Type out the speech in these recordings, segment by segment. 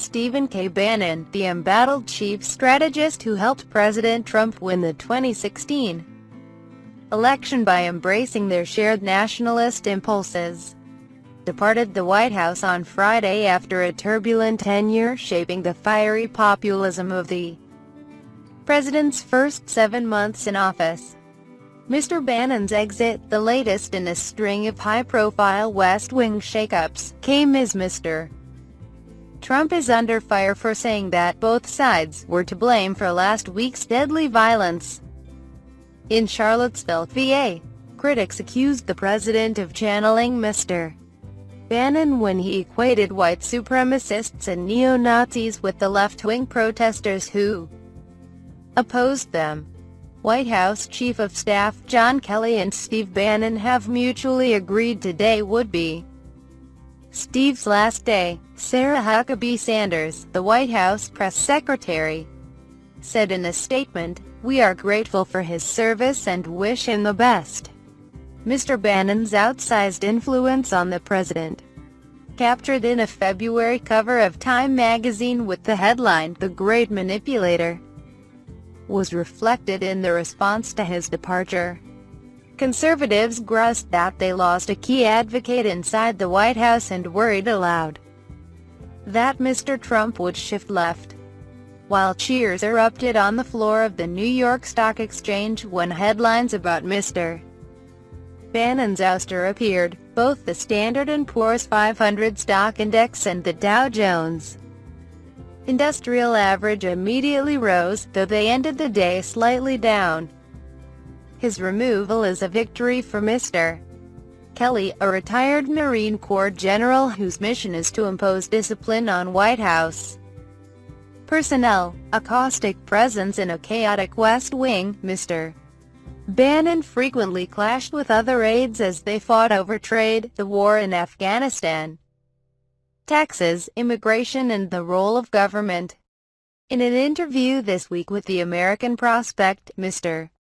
Stephen K. Bannon, the embattled chief strategist who helped President Trump win the 2016 election by embracing their shared nationalist impulses, departed the White House on Friday after a turbulent tenure shaping the fiery populism of the president's first 7 months in office. Mr. Bannon's exit, the latest in a string of high-profile West Wing shakeups, came as Mr. Trump is under fire for saying that both sides were to blame for last week's deadly violence in Charlottesville, VA. Critics accused the president of channeling Mr. Bannon when he equated white supremacists and neo-Nazis with the left-wing protesters who opposed them. White House Chief of Staff John Kelly and Steve Bannon have mutually agreed today would be Steve's last day. Sarah Huckabee Sanders, the White House press secretary, said in a statement, "We are grateful for his service and wish him the best." Mr. Bannon's outsized influence on the president, captured in a February cover of Time magazine with the headline, "The Great Manipulator," was reflected in the response to his departure. Conservatives groused that they lost a key advocate inside the White House and worried aloud that Mr. Trump would shift left, while cheers erupted on the floor of the New York Stock Exchange when headlines about Mr. Bannon's ouster appeared. Both the Standard & Poor's 500 stock index and the Dow Jones Industrial Average immediately rose, though they ended the day slightly down. His removal is a victory for Mr. Kelly, a retired Marine Corps general whose mission is to impose discipline on White House personnel, a caustic presence in a chaotic West Wing. Mr. Bannon frequently clashed with other aides as they fought over trade, the war in Afghanistan, taxes, immigration and the role of government. In an interview this week with the American Prospect, Mr.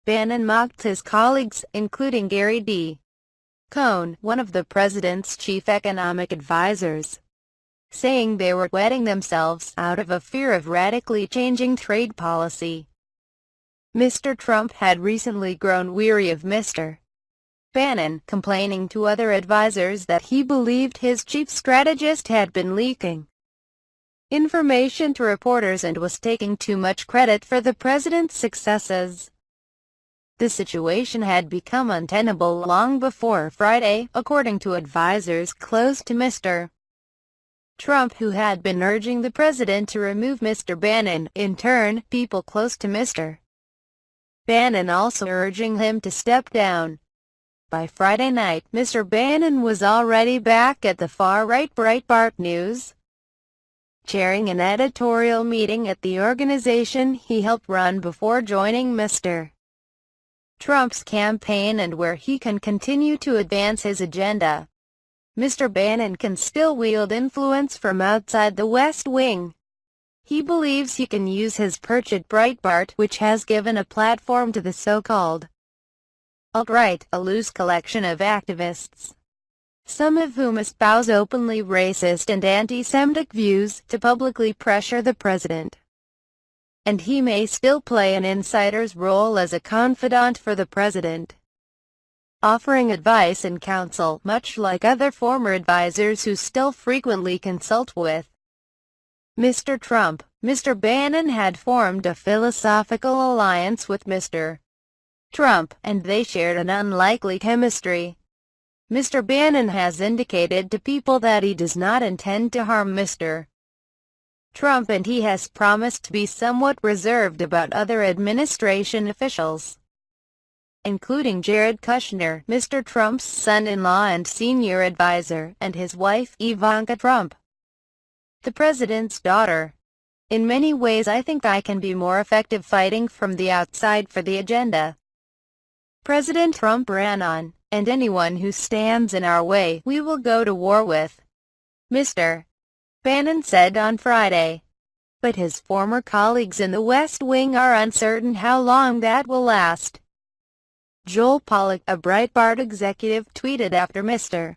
Bannon mocked his colleagues, including Gary D. Cohn, one of the president's chief economic advisors, saying they were wetting themselves out of a fear of radically changing trade policy. Mr. Trump had recently grown weary of Mr. Bannon, complaining to other advisers that he believed his chief strategist had been leaking information to reporters and was taking too much credit for the president's successes. The situation had become untenable long before Friday, according to advisers close to Mr. Trump, who had been urging the president to remove Mr. Bannon. In turn, people close to Mr. Bannon also urging him to step down. By Friday night, Mr. Bannon was already back at the far-right Breitbart News, chairing an editorial meeting at the organization he helped run before joining Mr. Trump's campaign and where he can continue to advance his agenda. Mr. Bannon can still wield influence from outside the West Wing. He believes he can use his perch at Breitbart, which has given a platform to the so-called alt-right, a loose collection of activists, some of whom espouse openly racist and anti-Semitic views, to publicly pressure the president. And he may still play an insider's role as a confidant for the president, offering advice and counsel, much like other former advisers who still frequently consult with Mr. Trump. Mr. Bannon had formed a philosophical alliance with Mr. Trump, and they shared an unlikely chemistry. Mr. Bannon has indicated to people that he does not intend to harm Mr. Trump, and he has promised to be somewhat reserved about other administration officials, including Jared Kushner, Mr. Trump's son-in-law and senior advisor, and his wife, Ivanka Trump, the president's daughter. "In many ways I think I can be more effective fighting from the outside for the agenda President Trump ran on, and anyone who stands in our way, we will go to war with," Mr. Bannon said on Friday. But his former colleagues in the West Wing are uncertain how long that will last. Joel Pollak, a Breitbart executive, tweeted after Mr.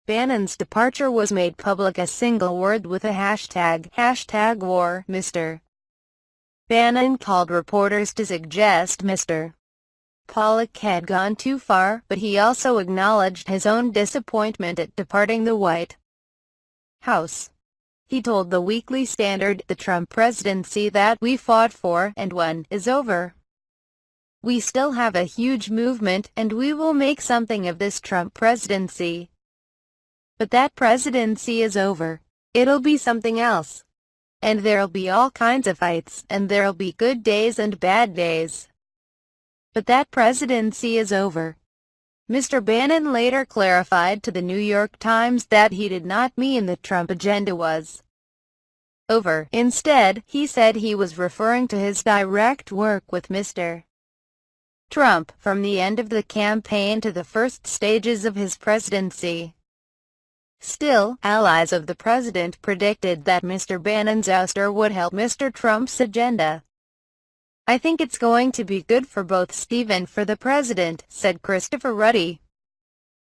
Bannon's departure was made public a single word with a hashtag war. Mr. Bannon called reporters to suggest Mr. Pollock had gone too far, but he also acknowledged his own disappointment at departing the White House. He told the Weekly Standard, "The Trump presidency that we fought for and won is over. We still have a huge movement, and we will make something of this Trump presidency. But that presidency is over. It'll be something else. And there'll be all kinds of fights, and there'll be good days and bad days. But that presidency is over." Mr. Bannon later clarified to the New York Times that he did not mean the Trump agenda was over. Instead, he said he was referring to his direct work with Mr. Trump, from the end of the campaign to the first stages of his presidency. Still, allies of the president predicted that Mr. Bannon's ouster would help Mr. Trump's agenda. "I think it's going to be good for both Steve and for the president," said Christopher Ruddy,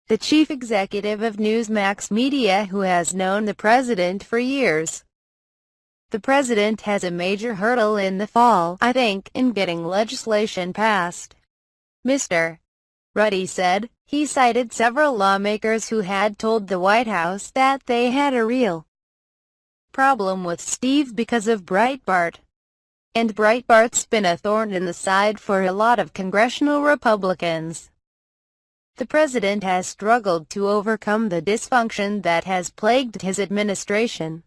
the chief executive of Newsmax Media, who has known the president for years. "The president has a major hurdle in the fall, I think, in getting legislation passed," Mr. Ruddy said. He cited several lawmakers who had told the White House that they had a real problem with Steve because of Breitbart. And Breitbart's been a thorn in the side for a lot of congressional Republicans. The president has struggled to overcome the dysfunction that has plagued his administration.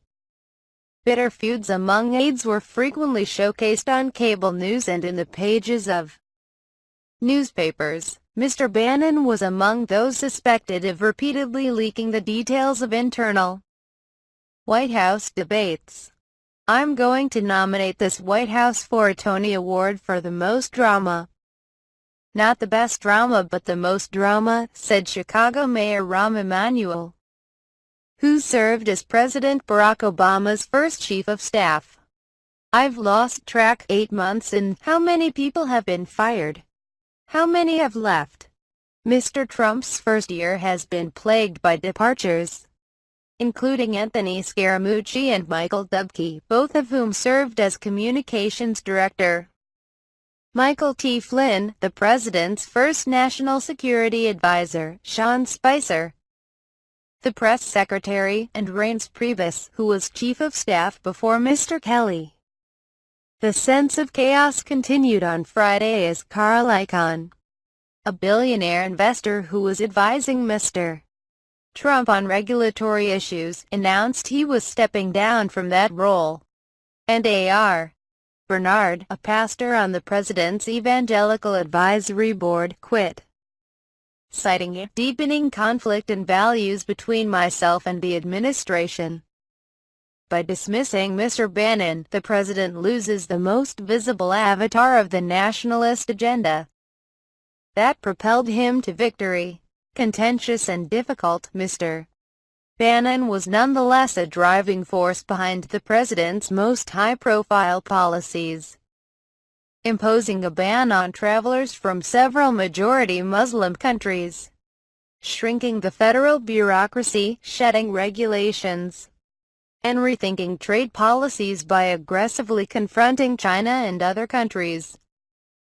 Bitter feuds among aides were frequently showcased on cable news and in the pages of newspapers. Mr. Bannon was among those suspected of repeatedly leaking the details of internal White House debates. "I'm going to nominate this White House for a Tony Award for the most drama. Not the best drama but the most drama," said Chicago Mayor Rahm Emanuel, who served as President Barack Obama's first chief of staff. "I've lost track. 8 months in. How many people have been fired? How many have left?" Mr. Trump's first year has been plagued by departures, including Anthony Scaramucci and Michael Dubke, both of whom served as communications director. Michael T. Flynn, the president's first national security advisor, Sean Spicer, the press secretary, and Reince Priebus, who was chief of staff before Mr. Kelly. The sense of chaos continued on Friday as Carl Icahn, a billionaire investor who was advising Mr. Trump on regulatory issues, announced he was stepping down from that role. And A.R. Bernard, a pastor on the president's Evangelical Advisory Board, quit, citing a deepening conflict in values between myself and the administration. By dismissing Mr. Bannon, the president loses the most visible avatar of the nationalist agenda that propelled him to victory. Contentious and difficult, Mr. Bannon was nonetheless a driving force behind the president's most high-profile policies, imposing a ban on travelers from several majority Muslim countries, shrinking the federal bureaucracy, shedding regulations, and rethinking trade policies by aggressively confronting China and other countries.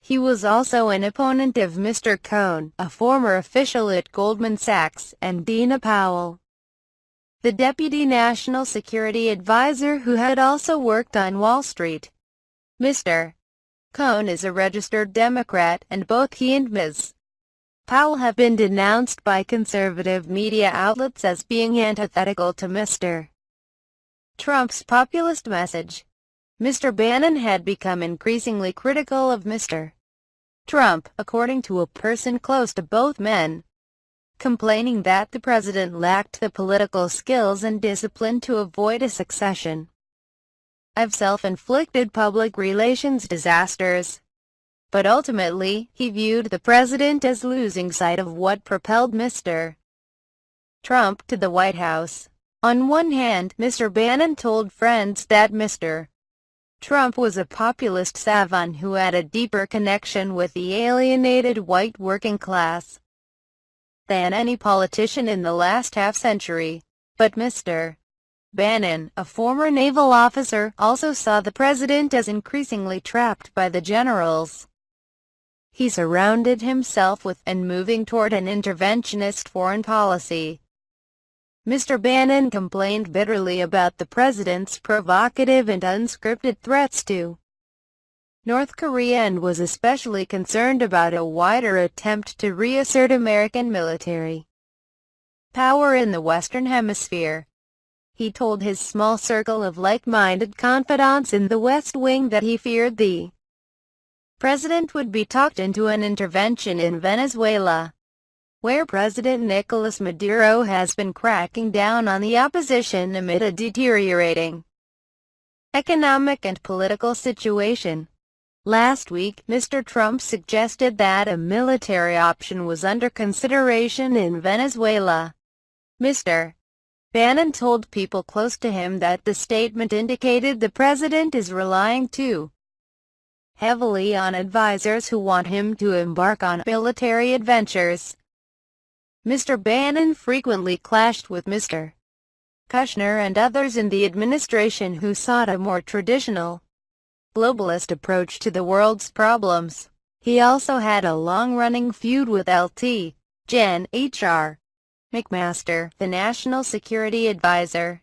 He was also an opponent of Mr. Cohn, a former official at Goldman Sachs, and Dina Powell, the deputy national security advisor who had also worked on Wall Street. Mr. Cohn is a registered Democrat, and both he and Ms. Powell have been denounced by conservative media outlets as being antithetical to Mr. Trump's populist message. Mr. Bannon had become increasingly critical of Mr. Trump, according to a person close to both men, complaining that the president lacked the political skills and discipline to avoid a succession of self-inflicted public relations disasters. But ultimately, he viewed the president as losing sight of what propelled Mr. Trump to the White House. On one hand, Mr. Bannon told friends that Mr. Trump was a populist savant who had a deeper connection with the alienated white working class than any politician in the last half-century. But Mr. Bannon, a former naval officer, also saw the president as increasingly trapped by the generals he surrounded himself with, and moving toward an interventionist foreign policy. Mr. Bannon complained bitterly about the president's provocative and unscripted threats to North Korea and was especially concerned about a wider attempt to reassert American military power in the Western Hemisphere. He told his small circle of like-minded confidants in the West Wing that he feared the president would be talked into an intervention in Venezuela, where President Nicolas Maduro has been cracking down on the opposition amid a deteriorating economic and political situation. Last week, Mr. Trump suggested that a military option was under consideration in Venezuela. Mr. Bannon told people close to him that the statement indicated the president is relying too heavily on advisors who want him to embark on military adventures. Mr. Bannon frequently clashed with Mr. Kushner and others in the administration who sought a more traditional, globalist approach to the world's problems. He also had a long-running feud with Lt. Gen. H.R. McMaster, the National Security Advisor.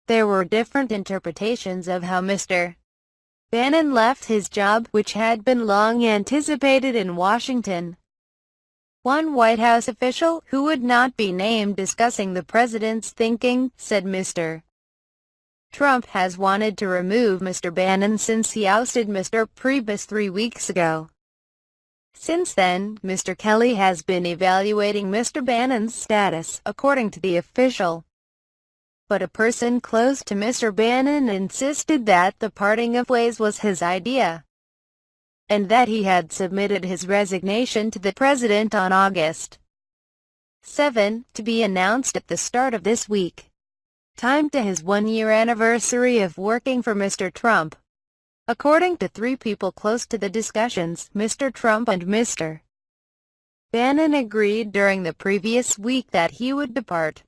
There were different interpretations of how Mr. Bannon left his job, which had been long anticipated in Washington. One White House official, who would not be named discussing the president's thinking, said Mr. Trump has wanted to remove Mr. Bannon since he ousted Mr. Priebus 3 weeks ago. Since then, Mr. Kelly has been evaluating Mr. Bannon's status, according to the official. But a person close to Mr. Bannon insisted that the parting of ways was his idea, and that he had submitted his resignation to the president on August 7, to be announced at the start of this week, timed to his one-year anniversary of working for Mr. Trump. According to 3 people close to the discussions, Mr. Trump and Mr. Bannon agreed during the previous week that he would depart.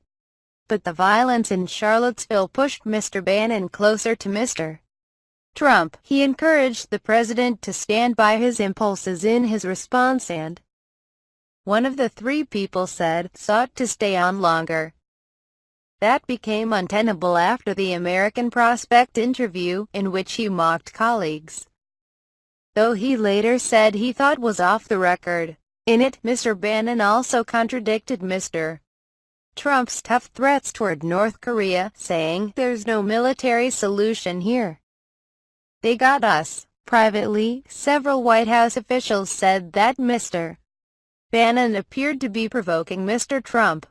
But the violence in Charlottesville pushed Mr. Bannon closer to Mr. Trump. He encouraged the president to stand by his impulses in his response and, one of the 3 people said, sought to stay on longer. That became untenable after the American Prospect interview, in which he mocked colleagues, though he later said he thought was off the record. In it, Mr. Bannon also contradicted Mr. Trump's tough threats toward North Korea, saying, "There's no military solution here. They got us." Privately, several White House officials said that Mr. Bannon appeared to be provoking Mr. Trump.